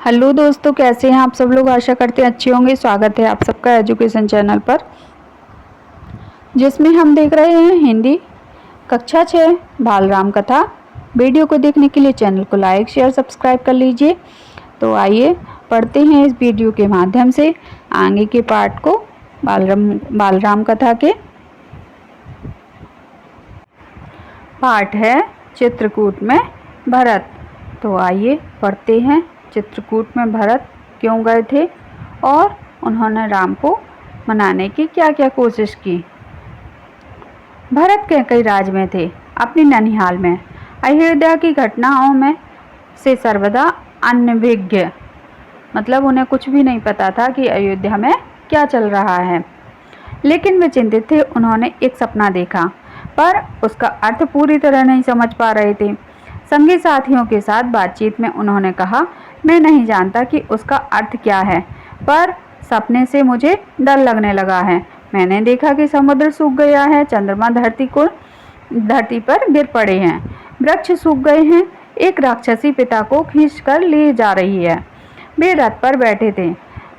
Hello दोस्तों, कैसे हैं आप सब लोग। आशा करते हैं अच्छे होंगे। स्वागत है आप सबका एजुकेशन चैनल पर, जिसमें हम देख रहे हैं हिंदी कक्षा 6 बाल राम कथा। वीडियो को देखने के लिए चैनल को लाइक शेयर सब्सक्राइब कर लीजिए। तो आइए पढ़ते हैं इस वीडियो के माध्यम से आगे के पार्ट को बाल राम कथा के। पाठ है चित्रकूट में भरत। तो आइए पढ़ते हैं। चित्रकूट में भरत क्यों गए थे और उन्होंने राम को मनाने की क्या क्या कोशिश की। भरत कैकई राज में थे, अपनी ननिहाल में। अयोध्या की घटनाओं में से सर्वदा अनभिज्ञ, मतलब उन्हें कुछ भी नहीं पता था कि अयोध्या में क्या चल रहा है। लेकिन वे चिंतित थे। उन्होंने एक सपना देखा, पर उसका अर्थ पूरी तरह नहीं समझ पा रहे थे। संगी साथियों के साथ बातचीत में उन्होंने कहा, मैं नहीं जानता कि उसका अर्थ क्या है, पर सपने से मुझे डर लगने लगा है। मैंने देखा कि समुद्र सूख गया है, चंद्रमा धरती पर गिर पड़े हैं, वृक्ष सूख गए हैं, एक राक्षसी पिता को खींचकर ले जा रही है। वे रथ पर बैठे थे,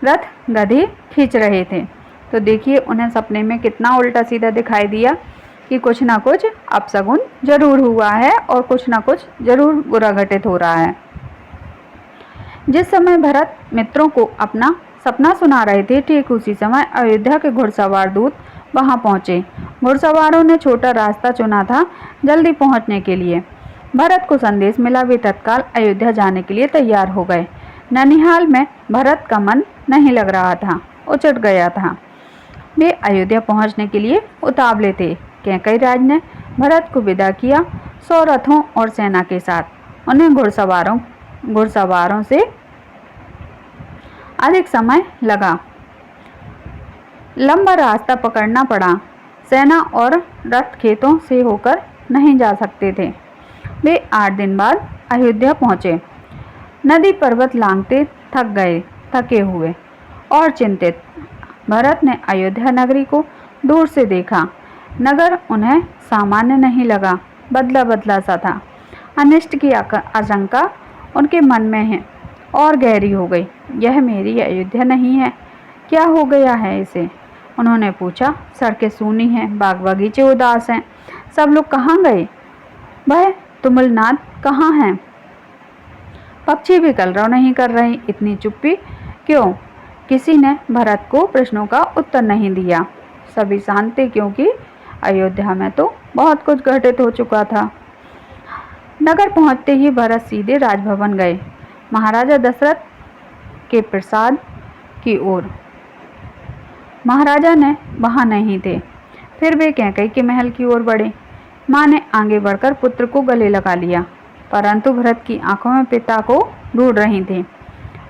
रथ गधे खींच रहे थे। तो देखिए उन्हें सपने में कितना उल्टा सीधा दिखाई दिया कि कुछ ना कुछ अपशगुन जरूर हुआ है और कुछ ना कुछ जरूर बुरा घटित हो रहा है। जिस समय भरत मित्रों को अपना सपना सुना रहे थे, ठीक उसी समय अयोध्या के घुड़सवार दूत वहां पहुंचे। घुड़सवारों ने छोटा रास्ता चुना था जल्दी पहुंचने के लिए। भरत को संदेश मिला, वे तत्काल अयोध्या जाने के लिए तैयार हो गए। ननिहाल में भरत का मन नहीं लग रहा था, उचट गया था। वे अयोध्या पहुंचने के लिए उतावले थे। कैकई राज ने भरत को विदा किया 100 रथों और सेना के साथ। उन्हें घुड़सवारों से अधिक समय लगा, लंबा रास्ता पकड़ना पड़ा। सेना और रथ खेतों से होकर नहीं जा सकते थे। वे 8 दिन बाद अयोध्या पहुंचे। नदी पर्वत लांघते थके हुए और चिंतित भरत ने अयोध्या नगरी को दूर से देखा। नगर उन्हें सामान्य नहीं लगा, बदला बदला सा था। अनिष्ट की आशंका उनके मन में है और गहरी हो गई। यह मेरी अयोध्या नहीं है, क्या हो गया है इसे? उन्होंने पूछा। सड़कें सूनी हैं, बाग बगीचे उदास हैं, सब लोग कहाँ गए? वह तुमुलनाद कहाँ हैं? पक्षी भी कलरव नहीं कर रहे। इतनी चुप्पी क्यों? किसी ने भरत को प्रश्नों का उत्तर नहीं दिया। सभी शांत थे, क्योंकि अयोध्या में तो बहुत कुछ घटित हो चुका था। नगर पहुंचते ही भरत सीधे राजभवन गए, महाराजा दशरथ के प्रसाद की ओर। महाराजा ने वहां नहीं थे। फिर वे कैकई के महल की ओर बढ़े। मां ने आगे बढ़कर पुत्र को गले लगा लिया, परंतु भरत की आंखों में पिता को ढूंढ रही थी।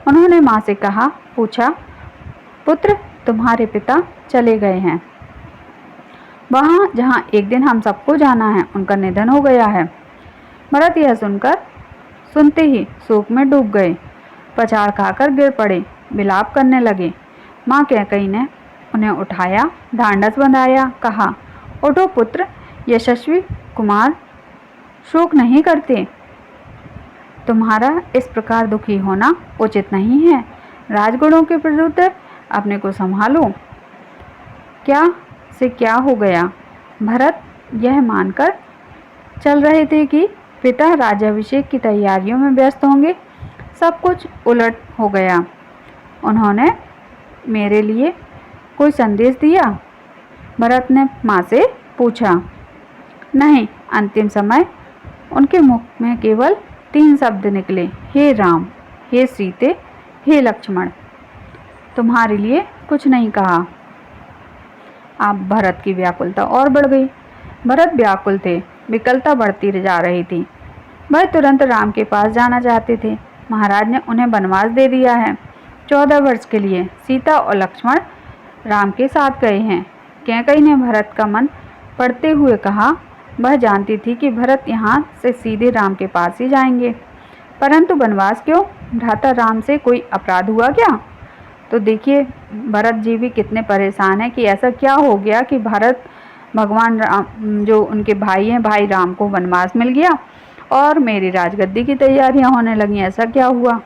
उन्होंने मां से पूछा, पुत्र, तुम्हारे पिता चले गए हैं वहां जहां एक दिन हम सबको जाना है, उनका निधन हो गया है। भरत यह सुनते ही शोक में डूब गए, पछाड़ खाकर गिर पड़े, विलाप करने लगे। मां कैकई ने उन्हें उठाया, ढांढस बंधाया, कहा, उठो पुत्र, यशस्वी कुमार शोक नहीं करते। तुम्हारा इस प्रकार दुखी होना उचित नहीं है। राजगुणों के विरुद्ध अपने को संभालो। क्या हो गया? भरत यह मानकर चल रहे थे कि पिता राज्याभिषेक की तैयारियों में व्यस्त होंगे। सब कुछ उलट हो गया। उन्होंने मेरे लिए कोई संदेश दिया? भरत ने मां से पूछा। नहीं, अंतिम समय उनके मुख में केवल 3 शब्द निकले, हे राम, हे सीते, हे लक्ष्मण। तुम्हारे लिए कुछ नहीं कहा। अब भरत की व्याकुलता और बढ़ गई। भरत व्याकुल थे, विकलता बढ़ती जा रही थी। वह तुरंत राम के पास जाना चाहते थे। महाराज ने उन्हें वनवास दे दिया है 14 वर्ष के लिए। सीता और लक्ष्मण राम के साथ गए हैं। कैकई ने भरत का मन पढ़ते हुए कहा। वह जानती थी कि भरत यहाँ से सीधे राम के पास ही जाएंगे, परंतु वनवास क्यों? भ्राता राम से कोई अपराध हुआ क्या? तो देखिए भरत जी भी कितने परेशान हैं कि ऐसा क्या हो गया कि भगवान राम, जो उनके भाई हैं, भाई राम को वनवास मिल गया और मेरी राजगद्दी की तैयारियां होने लगी। ऐसा क्या हुआ?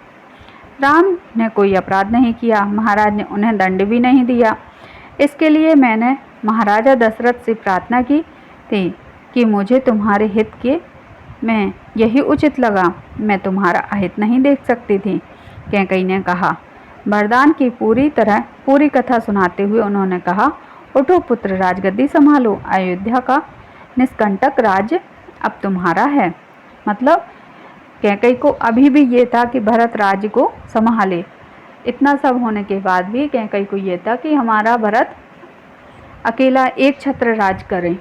राम ने कोई अपराध नहीं किया, महाराज ने उन्हें दंड भी नहीं दिया। इसके लिए मैंने महाराजा दशरथ से प्रार्थना की थी कि मुझे तुम्हारे हित के में यही उचित लगा, मैं तुम्हारा अहित नहीं देख सकती थी, कैकेयी ने कहा। वरदान की पूरी कथा सुनाते हुए उन्होंने कहा, उठो पुत्र, राजगद्दी संभालो, अयोध्या का निष्कंटक राज्य अब तुम्हारा है। मतलब कैकेयी को अभी भी ये था कि भरत राज्य को संभाले। इतना सब होने के बाद भी कैकेयी को ये था कि हमारा भरत अकेला एक छत्र राज करे।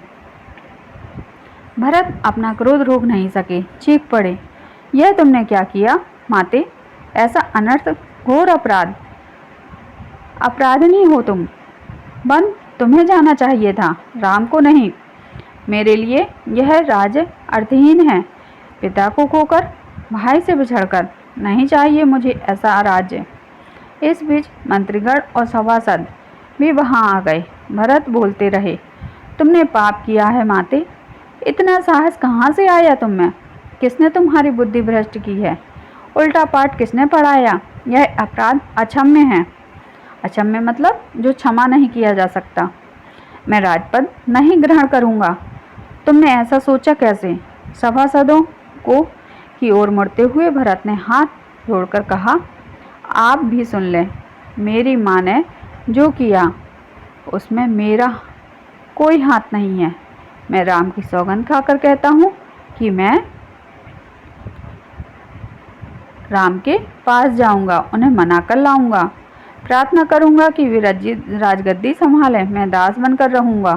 भरत अपना क्रोध रोक नहीं सके, चीख पड़े, यह तुमने क्या किया माते? ऐसा अनर्थ, घोर अपराध, अपराधिनी हो तुम। वन तुम्हें जाना चाहिए था, राम को नहीं। मेरे लिए यह राज्य अर्थहीन है। पिता को खोकर, भाई से बिछड़कर, नहीं चाहिए मुझे ऐसा राज्य। इस बीच मंत्रीगण और सभासद भी वहां आ गए। भरत बोलते रहे, तुमने पाप किया है माते, इतना साहस कहाँ से आया तुम में? किसने तुम्हारी बुद्धि भ्रष्ट की है? उल्टा पाठ किसने पढ़ाया? यह अपराध अक्षम्य है। अक्षम्य मतलब जो क्षमा नहीं किया जा सकता। मैं राजपद नहीं ग्रहण करूँगा। तुमने ऐसा सोचा कैसे? सभासदों को की ओर मुड़ते हुए भरत ने हाथ जोड़कर कहा, आप भी सुन लें, मेरी माँ ने जो किया उसमें मेरा कोई हाथ नहीं है। मैं राम की सौगंध खाकर कहता हूँ कि मैं राम के पास जाऊंगा, उन्हें मना कर लाऊंगा, प्रार्थना करूंगा कि वे राजगद्दी संभालें, मैं दास बनकर रहूंगा।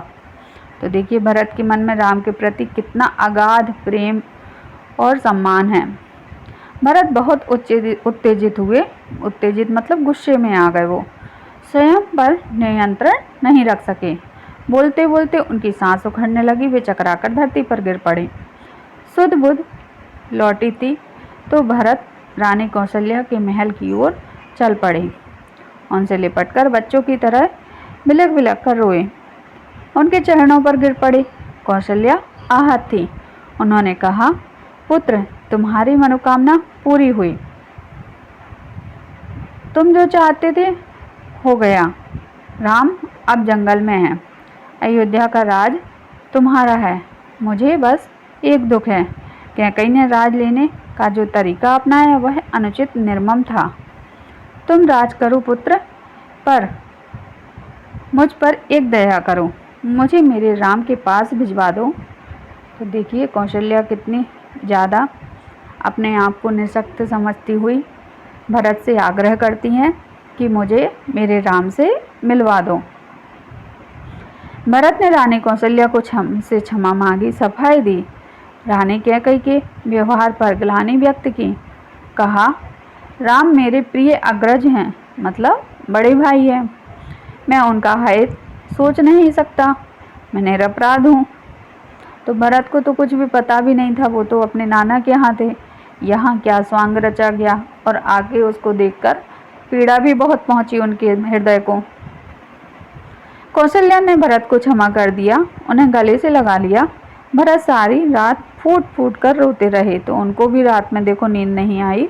तो देखिए भरत के मन में राम के प्रति कितना अगाध प्रेम और सम्मान है। भरत बहुत उत्तेजित हुए। उत्तेजित मतलब गुस्से में आ गए। वो स्वयं पर नियंत्रण नहीं रख सके। बोलते बोलते उनकी सांस उखड़ने लगी। वे चकराकर धरती पर गिर पड़े। सुध बुध लौटी थी तो भरत रानी कौशल्या के महल की ओर चल पड़े। उनसे लिपटकर बच्चों की तरह बिलख बिलख कर रोए। उनके चरणों पर गिर पड़े। कौशल्या आहत थी। उन्होंने कहा, पुत्र, तुम्हारी मनोकामना पूरी हुई। तुम जो चाहते थे हो गया। राम अब जंगल में है। अयोध्या का राज तुम्हारा है। मुझे बस एक दुख है, कैकेयी ने राज लेने का जो तरीका अपनाया वह अनुचित निर्मम था। तुम राज करो पुत्र, पर मुझ पर एक दया करो, मुझे मेरे राम के पास भिजवा दो। तो देखिए कौशल्या कितनी ज़्यादा अपने आप को निःशक्त समझती हुई भरत से आग्रह करती हैं कि मुझे मेरे राम से मिलवा दो। भरत ने रानी कौशल्या को क्षमा मांगी, सफाई दी। रानी कैकेयी के व्यवहार पर ग्लानि व्यक्त की। कहा, राम मेरे प्रिय अग्रज हैं, मतलब बड़े भाई हैं। मैं उनका हित सोच नहीं सकता। मैं निरपराध हूँ। तो भरत को तो कुछ भी पता भी नहीं था। वो तो अपने नाना के यहाँ थे। यहाँ क्या स्वांग रचा गया और आगे उसको देखकर पीड़ा भी बहुत पहुंची उनके हृदय को। कौशल्या ने भरत को क्षमा कर दिया, उन्हें गले से लगा लिया। भरत सारी रात फूट फूट कर रोते रहे। तो उनको भी रात में देखो नींद नहीं आई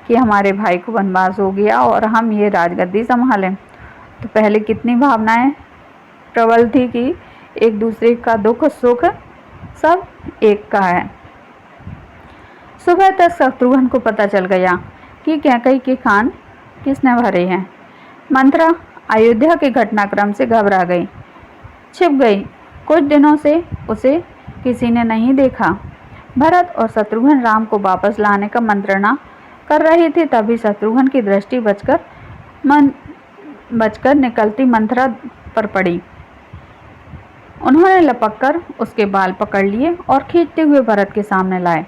कि हमारे भाई को वनवास हो गया और हम ये राजगद्दी संभालें। तो पहले कितनी भावनाएं प्रबल थी कि एक दूसरे का दुख सुख सब एक का है। सुबह तक शत्रुघ्न को पता चल गया कि कैकेयी के कान किसने भरे हैं। मंथरा अयोध्या के घटनाक्रम से घबरा गई, छिप गई। कुछ दिनों से उसे किसी ने नहीं देखा। भरत और शत्रुघ्न राम को वापस लाने का मंत्रणा कर रहे थे। तभी शत्रुघ्न की दृष्टि बचकर निकलती मंथरा पर पड़ी। उन्होंने लपककर उसके बाल पकड़ लिए और खींचते हुए भरत के सामने लाए।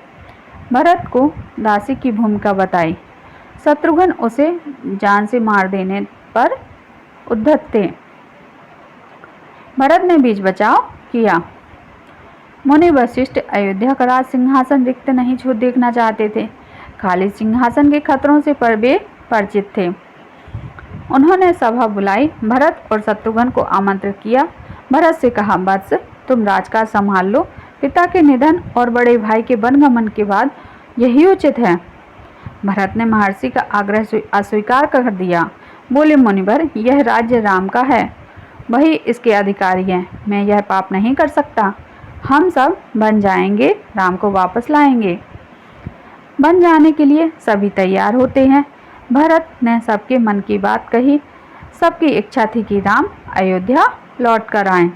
भरत को दासी की भूमिका बताई। शत्रुघ्न उसे जान से मार देने पर उद्धत थे। भरत ने बीच बचाव किया। मुनि वशिष्ठ अयोध्या का राज सिंहासन रिक्त नहीं छोड़ देखना चाहते थे। खाली सिंहासन के खतरों से वे परिचित थे। उन्होंने सभा बुलाई। भरत और शत्रुघ्न को आमंत्रित किया। भरत से कहा, वत्स, तुम राजकाज संभाल लो। पिता के निधन और बड़े भाई के वनगमन के बाद यही उचित है। भरत ने महर्षि का आग्रह अस्वीकार कर दिया। बोले, मुनिवर, यह राज्य राम का है, वही इसके अधिकारी हैं। मैं यह पाप नहीं कर सकता। हम सब बन जाएंगे, राम को वापस लाएंगे। बन जाने के लिए सभी तैयार होते हैं। भरत ने सबके मन की बात कही। सबकी इच्छा थी कि राम अयोध्या लौट कर आएं।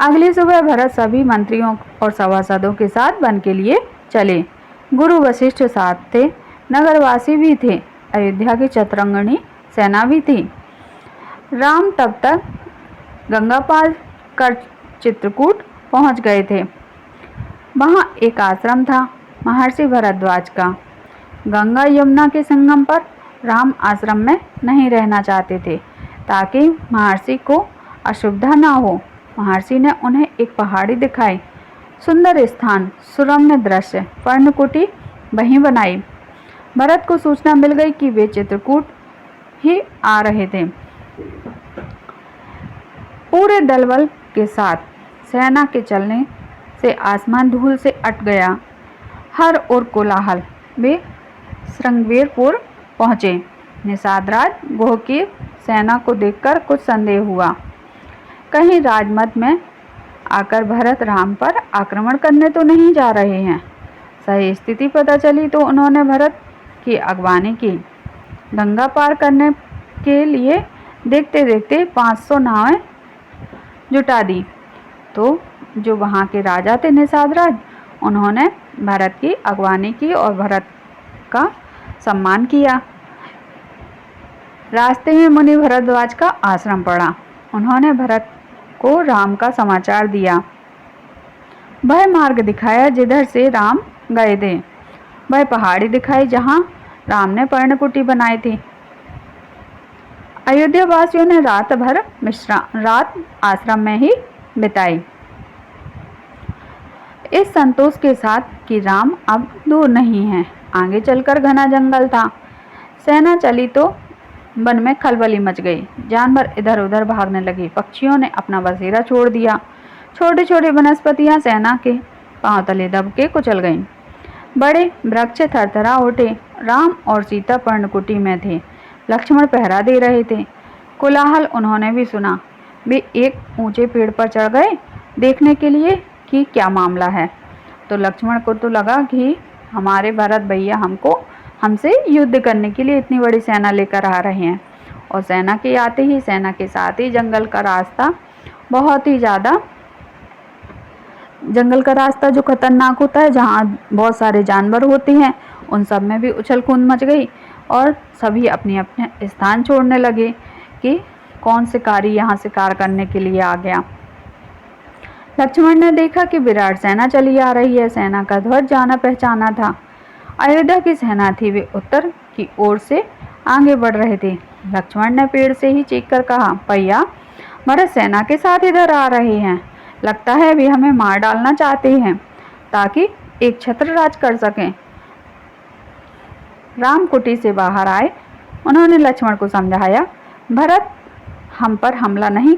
अगली सुबह भरत सभी मंत्रियों और सभासदों के साथ वन के लिए चले। गुरु वशिष्ठ साथ थे, नगरवासी भी थे, अयोध्या की चतुरंगनी सेना भी थी। राम तब तक गंगा पार कर चित्रकूट पहुंच गए थे। वहां एक आश्रम था, महर्षि भरद्वाज का। गंगा यमुना के संगम पर राम आश्रम में नहीं रहना चाहते थे ताकि महर्षि को असुविधा ना हो। महर्षि ने उन्हें एक पहाड़ी दिखाई, सुंदर स्थान, सुरम्य दृश्य, पर्णकुटी वहीं बनाई। भरत को सूचना मिल गई कि वे चित्रकूट ही आ रहे थे। पूरे दलबल के साथ सेना के चलने से आसमान धूल से अट गया। हर ओर कोलाहल। वे श्रृंगवेरपुर पहुंचे। निषादराज गोह की सेना को देखकर कुछ संदेह हुआ। कहीं राजमत में आकर भरत राम पर आक्रमण करने तो नहीं जा रहे हैं। सही स्थिति पता चली तो उन्होंने भरत की अगवानी की। गंगा पार करने के लिए देखते देखते 500 नावें जुटा दी। तो जो वहाँ के राजा थे निषादराज, उन्होंने भरत की अगवानी की और भरत का सम्मान किया। रास्ते में मुनि भरद्वाज का आश्रम पड़ा। उन्होंने भरत को राम का समाचार दिया। वह मार्ग दिखाया जिधर से राम गए थे। वह पहाड़ी दिखाई जहाँ राम ने पर्णकुटी बनाई थी। अयोध्या वासियों ने रात भर रात आश्रम में ही बिताई, इस संतोष के साथ कि राम अब दूर नहीं है। आगे चलकर घना जंगल था। सेना चली तो वन में खलबली मच गई। जानवर इधर उधर भागने लगे। पक्षियों ने अपना बसेरा छोड़ दिया। छोटी छोटी वनस्पतियां सेना के पांव तले दब के कुचल गईं। बड़े वृक्ष थरथरा उठे। राम और सीता पर्णकुटी में थे। लक्ष्मण पहरा दे रहे थे। कोलाहल उन्होंने भी सुना। वे एक ऊंचे पेड़ पर चढ़ गए देखने के लिए कि क्या मामला है। तो लक्ष्मण को तो लगा कि हमारे भरत भैया हमसे युद्ध करने के लिए इतनी बड़ी सेना लेकर आ रहे हैं। और सेना के आते ही सेना के साथ ही जंगल का रास्ता जंगल का रास्ता जो खतरनाक होता है, जहाँ बहुत सारे जानवर होते हैं, उन सब में भी उछल कूद मच गई और सभी अपने अपने स्थान छोड़ने लगे कि कौन शिकारी यहाँ शिकार करने के लिए आ गया। लक्ष्मण ने देखा कि विराट सेना चली आ रही है। सेना का ध्वज जाना पहचाना था। अयोध्या की सेना थी। वे उत्तर की ओर से आगे बढ़ रहे थे। लक्ष्मण ने पेड़ से ही चीख कर कहा, भैया, भरत सेना के साथ इधर आ रहे हैं। लगता है वे हमें मार डालना चाहते हैं ताकि एक छत्र राज कर सकें। राम कुटी से बाहर आए। उन्होंने लक्ष्मण को समझाया, भरत हम पर हमला नहीं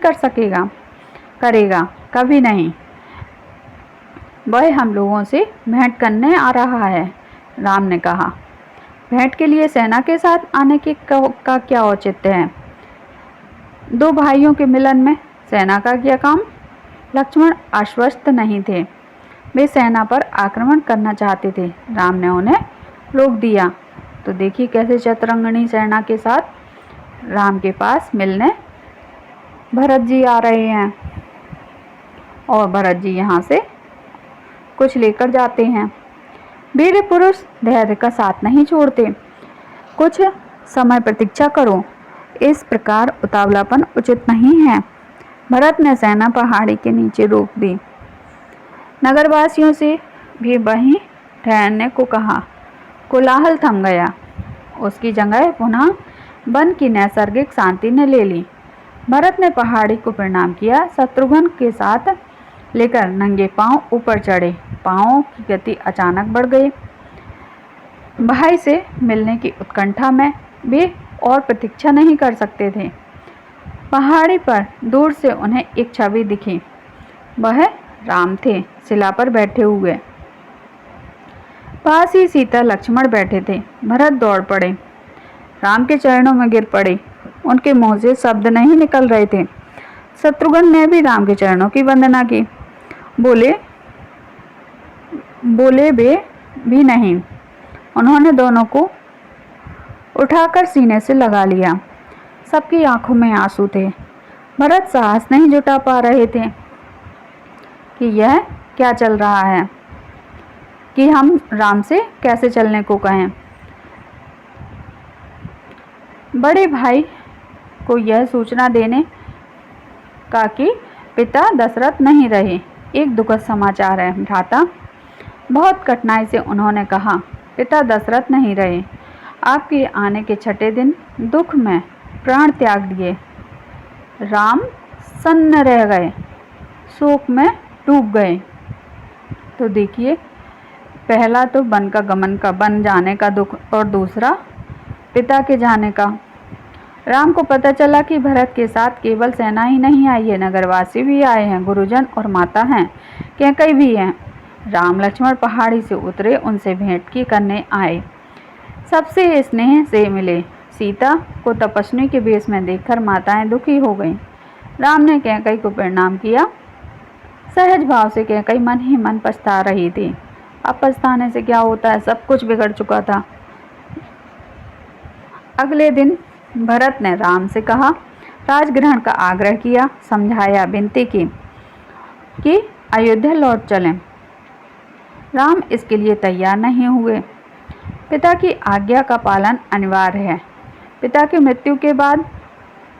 करेगा, कभी नहीं। वह हम लोगों से भेंट करने आ रहा है। राम ने कहा, भेंट के लिए सेना के साथ आने का क्या औचित्य है? दो भाइयों के मिलन में सेना का क्या काम? लक्ष्मण आश्वस्त नहीं थे। वे सेना पर आक्रमण करना चाहते थे। राम ने उन्हें रोक दिया। तो देखिए कैसे चतुरंगनी सेना के साथ राम के पास मिलने भरत जी आ रहे हैं और भरत जी यहाँ से कुछ लेकर जाते हैं। वीर पुरुष धैर्य का साथ नहीं छोड़ते। कुछ समय प्रतीक्षा करो। इस प्रकार उतावलापन उचित नहीं है। भरत ने सेना पहाड़ी के नीचे रोक दी। नगरवासियों से भी वहीं ठहरने को कहा। कोलाहल थम गया। उसकी जगह पुनः वन की नैसर्गिक शांति ने ले ली। भरत ने पहाड़ी को प्रणाम किया। शत्रुघ्न के साथ लेकर नंगे पांव ऊपर चढ़े। पांवों की गति अचानक बढ़ गई। भाई से मिलने की उत्कंठा में वे और प्रतीक्षा नहीं कर सकते थे। पहाड़ी पर दूर से उन्हें एक छवि दिखी। वह राम थे, शिला पर बैठे हुए। पास ही सीता लक्ष्मण बैठे थे। भरत दौड़ पड़े, राम के चरणों में गिर पड़े। उनके मुंह से शब्द नहीं निकल रहे थे। शत्रुघ्न ने भी राम के चरणों की वंदना की। बोले बे भी नहीं। उन्होंने दोनों को उठाकर सीने से लगा लिया। सबकी आंखों में आंसू थे। भरत साहस नहीं जुटा पा रहे थे कि यह क्या चल रहा है, कि हम राम से कैसे चलने को कहें। बड़े भाई को यह सूचना देने का कि पिता दशरथ नहीं रहे एक दुखद समाचार है भ्राता। बहुत कठिनाई से उन्होंने कहा, पिता दशरथ नहीं रहे। आपके आने के छठे दिन दुख में प्राण त्याग दिए। राम सन्न रह गए, शोक में डूब गए। तो देखिए, पहला तो बन जाने का दुख और दूसरा पिता के जाने का। राम को पता चला कि भरत के साथ केवल सेना ही नहीं आई है, नगरवासी भी आए हैं, गुरुजन और माता हैं, कैकई भी हैं। राम लक्ष्मण पहाड़ी से उतरे, उनसे भेंट की करने आए, सबसे स्नेह से मिले। सीता को तपस्वी के वेश में देखकर माताएं दुखी हो गईं। राम ने कैकई को प्रणाम किया। सहज भाव से कैकई मन ही मन पछता रही थी। अब पछताने से क्या होता है, सब कुछ बिगड़ चुका था। अगले दिन भरत ने राम से कहा, राजग्रहण का आग्रह किया, समझाया, विनती की कि अयोध्या लौट चलें। राम इसके लिए तैयार नहीं हुए। पिता की आज्ञा का पालन अनिवार्य है। पिता की मृत्यु के बाद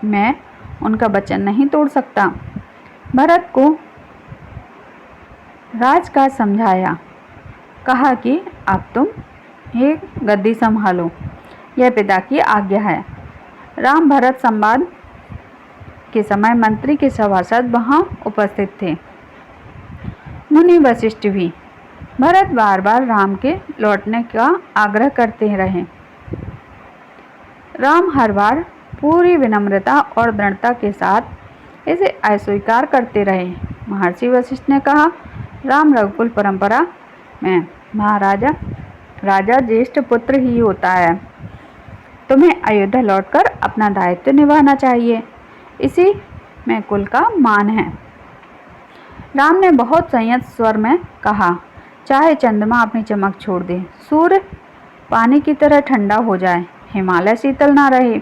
मैं उनका वचन नहीं तोड़ सकता। भरत को राजकाज समझाया, कहा कि अब तुम ये गद्दी संभालो, यह पिता की आज्ञा है। राम भरत संवाद के समय मंत्री के सभासद वहां उपस्थित थे, मुनि वशिष्ठ भी। भरत बार बार राम के लौटने का आग्रह करते रहे। राम हर बार पूरी विनम्रता और दृढ़ता के साथ इसे अस्वीकार करते रहे। महर्षि वशिष्ठ ने कहा, राम रघुकुल परंपरा में राजा ज्येष्ठ पुत्र ही होता है। तुम्हें अयोध्या लौटकर अपना दायित्व निभाना चाहिए, इसी में कुल का मान है। राम ने बहुत संयत स्वर में कहा, चाहे चंद्रमा अपनी चमक छोड़ दे, सूर्य पानी की तरह ठंडा हो जाए, हिमालय शीतल ना रहे,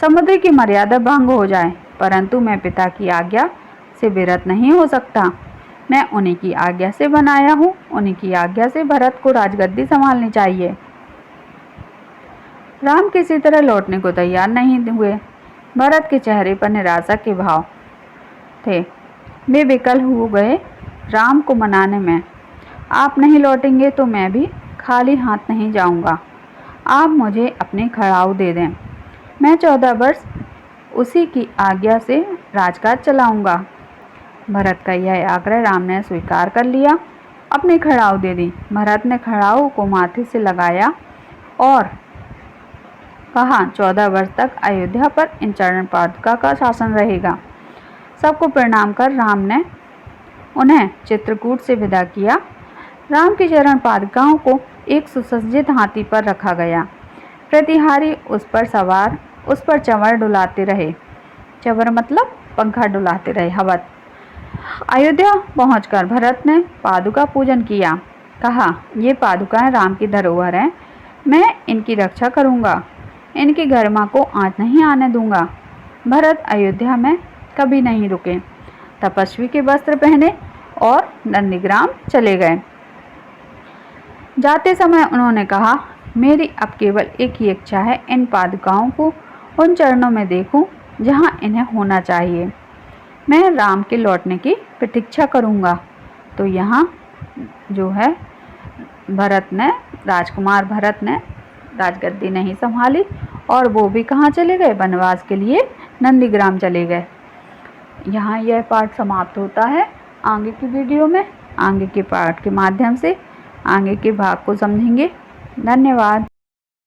समुद्र की मर्यादा भंग हो जाए, परंतु मैं पिता की आज्ञा से विरत नहीं हो सकता। मैं उन्हीं की आज्ञा से बनाया हूँ, उन्हीं की आज्ञा से भरत को राजगद्दी संभालनी चाहिए। राम किसी तरह लौटने को तैयार नहीं हुए। भरत के चेहरे पर निराशा के भाव थे। वे विकल हो गए राम को मनाने में। आप नहीं लौटेंगे तो मैं भी खाली हाथ नहीं जाऊंगा। आप मुझे अपने खड़ाऊ दे दें, मैं 14 वर्ष उसी की आज्ञा से राजकाज चलाऊंगा। भरत का यह आग्रह राम ने स्वीकार कर लिया, अपनी खड़ाऊ दे दी। भरत ने खड़ाऊ को माथे से लगाया और कहा, 14 वर्ष तक अयोध्या पर इन चरण पादुका का शासन रहेगा। सबको प्रणाम कर राम ने उन्हें चित्रकूट से विदा किया। राम की चरण पादुकाओं को एक सुसज्जित हाथी पर रखा गया। प्रतिहारी उस पर सवार उस पर चंवर डुलाते रहे। चंवर मतलब पंखा डुलाते रहे, हवा। अयोध्या पहुंचकर भरत ने पादुका पूजन किया। कहा, ये पादुकाएं राम की धरोहर हैं, मैं इनकी रक्षा करूंगा, इनकी गरिमा को आँच नहीं आने दूंगा। भरत अयोध्या में कभी नहीं रुके, तपस्वी के वस्त्र पहने और नंदीग्राम चले गए। जाते समय उन्होंने कहा, मेरी अब केवल एक ही इच्छा है, इन पादुकाओं को उन चरणों में देखूं जहां इन्हें होना चाहिए। मैं राम के लौटने की प्रतीक्षा करूंगा। तो यहाँ जो है राजकुमार भरत ने राजगद्दी नहीं संभाली और वो भी कहाँ चले गए, वनवास के लिए नंदीग्राम चले गए। यहाँ यह पाठ समाप्त होता है। आगे की वीडियो में आगे के पाठ के माध्यम से आगे के भाग को समझेंगे। धन्यवाद।